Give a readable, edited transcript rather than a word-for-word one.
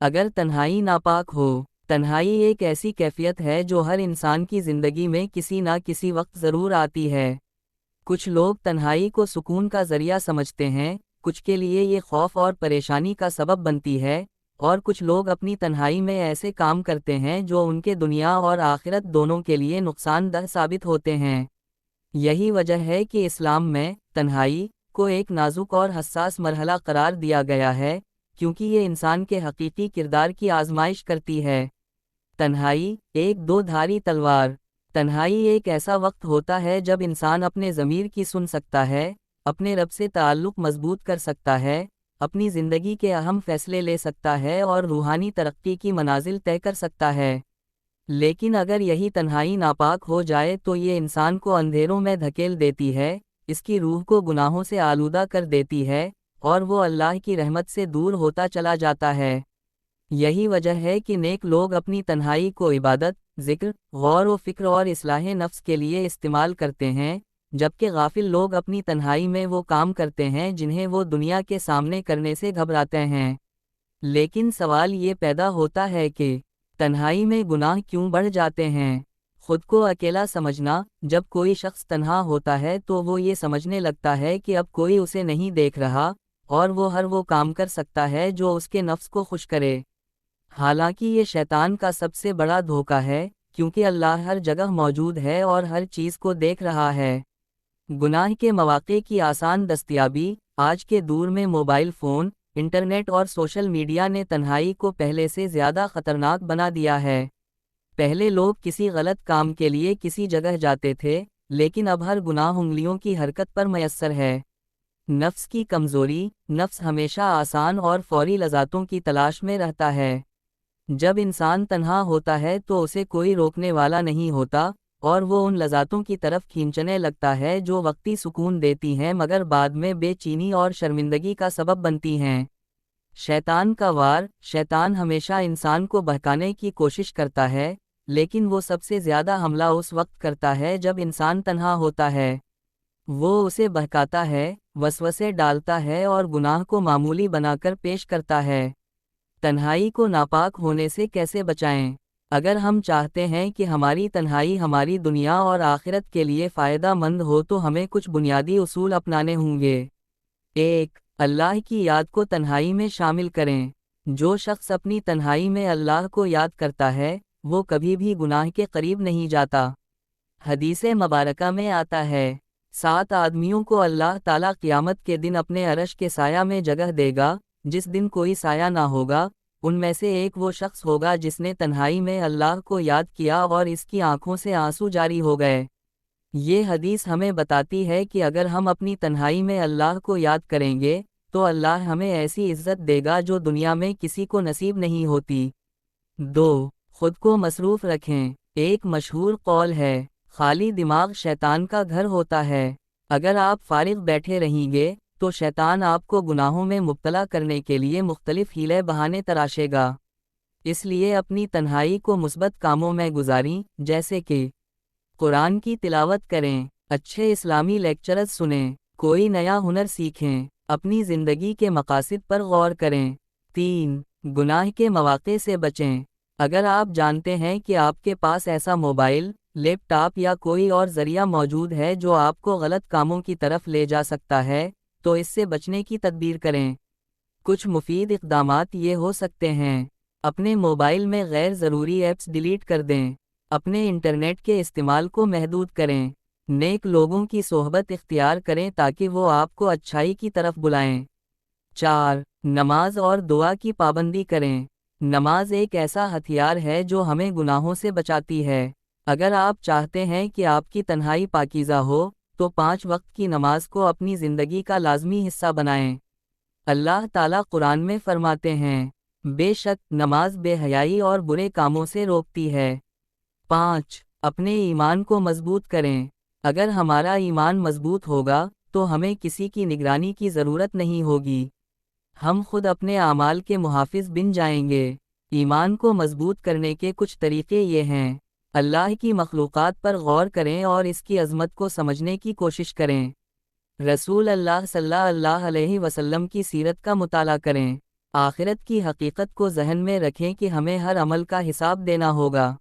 اگر تنہائی ناپاک ہو، تنہائی ایک ایسی کیفیت ہے جو ہر انسان کی زندگی میں کسی نہ کسی وقت ضرور آتی ہے۔ کچھ لوگ تنہائی کو سکون کا ذریعہ سمجھتے ہیں، کچھ کے لیے یہ خوف اور پریشانی کا سبب بنتی ہے، اور کچھ لوگ اپنی تنہائی میں ایسے کام کرتے ہیں جو ان کے دنیا اور آخرت دونوں کے لیے نقصان دہ ثابت ہوتے ہیں۔ یہی وجہ ہے کہ اسلام میں تنہائی کو ایک نازک اور حساس مرحلہ قرار دیا گیا ہے، کیونکہ یہ انسان کے حقیقی کردار کی آزمائش کرتی ہے۔ تنہائی ایک دو دھاری تلوار۔ تنہائی ایک ایسا وقت ہوتا ہے جب انسان اپنے ضمیر کی سن سکتا ہے، اپنے رب سے تعلق مضبوط کر سکتا ہے، اپنی زندگی کے اہم فیصلے لے سکتا ہے اور روحانی ترقی کی منازل طے کر سکتا ہے۔ لیکن اگر یہی تنہائی ناپاک ہو جائے تو یہ انسان کو اندھیروں میں دھکیل دیتی ہے، اس کی روح کو گناہوں سے آلودہ کر دیتی ہے، اور وہ اللہ کی رحمت سے دور ہوتا چلا جاتا ہے۔ یہی وجہ ہے کہ نیک لوگ اپنی تنہائی کو عبادت، ذکر، غور و فکر اور اصلاح نفس کے لیے استعمال کرتے ہیں، جبکہ غافل لوگ اپنی تنہائی میں وہ کام کرتے ہیں جنہیں وہ دنیا کے سامنے کرنے سے گھبراتے ہیں۔ لیکن سوال یہ پیدا ہوتا ہے کہ تنہائی میں گناہ کیوں بڑھ جاتے ہیں؟ خود کو اکیلا سمجھنا۔ جب کوئی شخص تنہا ہوتا ہے تو وہ یہ سمجھنے لگتا ہے کہ اب کوئی اسے نہیں دیکھ رہا، اور وہ ہر وہ کام کر سکتا ہے جو اس کے نفس کو خوش کرے۔ حالانکہ یہ شیطان کا سب سے بڑا دھوکہ ہے، کیونکہ اللہ ہر جگہ موجود ہے اور ہر چیز کو دیکھ رہا ہے۔ گناہ کے مواقع کی آسان دستیابی۔ آج کے دور میں موبائل فون، انٹرنیٹ اور سوشل میڈیا نے تنہائی کو پہلے سے زیادہ خطرناک بنا دیا ہے۔ پہلے لوگ کسی غلط کام کے لیے کسی جگہ جاتے تھے، لیکن اب ہر گناہ انگلیوں کی حرکت پر میسر ہے۔ نفس کی کمزوری۔ نفس ہمیشہ آسان اور فوری لذاتوں کی تلاش میں رہتا ہے۔ جب انسان تنہا ہوتا ہے تو اسے کوئی روکنے والا نہیں ہوتا، اور وہ ان لذاتوں کی طرف کھینچنے لگتا ہے جو وقتی سکون دیتی ہیں مگر بعد میں بے چینی اور شرمندگی کا سبب بنتی ہیں۔ شیطان کا وار۔ شیطان ہمیشہ انسان کو بہکانے کی کوشش کرتا ہے، لیکن وہ سب سے زیادہ حملہ اس وقت کرتا ہے جب انسان تنہا ہوتا ہے۔ وہ اسے بہکاتا ہے، وسوسے ڈالتا ہے اور گناہ کو معمولی بنا کر پیش کرتا ہے۔ تنہائی کو ناپاک ہونے سے کیسے بچائیں؟ اگر ہم چاہتے ہیں کہ ہماری تنہائی ہماری دنیا اور آخرت کے لیے فائدہ مند ہو تو ہمیں کچھ بنیادی اصول اپنانے ہوں گے۔ 1. اللہ کی یاد کو تنہائی میں شامل کریں۔ جو شخص اپنی تنہائی میں اللہ کو یاد کرتا ہے، وہ کبھی بھی گناہ کے قریب نہیں جاتا۔ حدیث مبارکہ میں آتا ہے، 7 آدمیوں کو اللہ تعالیٰ قیامت کے دن اپنے عرش کے سایہ میں جگہ دے گا، جس دن کوئی سایہ نہ ہوگا۔ ان میں سے ایک وہ شخص ہوگا جس نے تنہائی میں اللہ کو یاد کیا اور اس کی آنکھوں سے آنسو جاری ہو گئے۔ یہ حدیث ہمیں بتاتی ہے کہ اگر ہم اپنی تنہائی میں اللہ کو یاد کریں گے تو اللہ ہمیں ایسی عزت دے گا جو دنیا میں کسی کو نصیب نہیں ہوتی۔ 2. خود کو مصروف رکھیں۔ ایک مشہور قول ہے، خالی دماغ شیطان کا گھر ہوتا ہے۔ اگر آپ فارغ بیٹھے رہیں گے تو شیطان آپ کو گناہوں میں مبتلا کرنے کے لیے مختلف ہیلے بہانے تراشے گا۔ اس لیے اپنی تنہائی کو مثبت کاموں میں گزاریں، جیسے کہ قرآن کی تلاوت کریں، اچھے اسلامی لیکچرز سنیں، کوئی نیا ہنر سیکھیں، اپنی زندگی کے مقاصد پر غور کریں۔ 3. گناہ کے مواقع سے بچیں۔ اگر آپ جانتے ہیں کہ آپ کے پاس ایسا موبائل، لیپ ٹاپ یا کوئی اور ذریعہ موجود ہے جو آپ کو غلط کاموں کی طرف لے جا سکتا ہے، تو اس سے بچنے کی تدبیر کریں۔ کچھ مفید اقدامات یہ ہو سکتے ہیں: اپنے موبائل میں غیر ضروری ایپس ڈیلیٹ کر دیں۔ اپنے انٹرنیٹ کے استعمال کو محدود کریں۔ نیک لوگوں کی صحبت اختیار کریں تاکہ وہ آپ کو اچھائی کی طرف بلائیں۔ 4. نماز اور دعا کی پابندی کریں۔ نماز ایک ایسا ہتھیار ہے جو ہمیں گناہوں سے بچاتی ہے۔ اگر آپ چاہتے ہیں کہ آپ کی تنہائی پاکیزہ ہو تو 5 وقت کی نماز کو اپنی زندگی کا لازمی حصہ بنائیں۔ اللہ تعالیٰ قرآن میں فرماتے ہیں، بے شک نماز بے حیائی اور برے کاموں سے روکتی ہے۔ 5. اپنے ایمان کو مضبوط کریں۔ اگر ہمارا ایمان مضبوط ہوگا تو ہمیں کسی کی نگرانی کی ضرورت نہیں ہوگی۔ ہم خود اپنے اعمال کے محافظ بن جائیں گے۔ ایمان کو مضبوط کرنے کے کچھ طریقے یہ ہیں: اللہ کی مخلوقات پر غور کریں اور اس کی عظمت کو سمجھنے کی کوشش کریں۔ رسول اللہ صلی اللہ علیہ وسلم کی سیرت کا مطالعہ کریں۔ آخرت کی حقیقت کو ذہن میں رکھیں کہ ہمیں ہر عمل کا حساب دینا ہوگا۔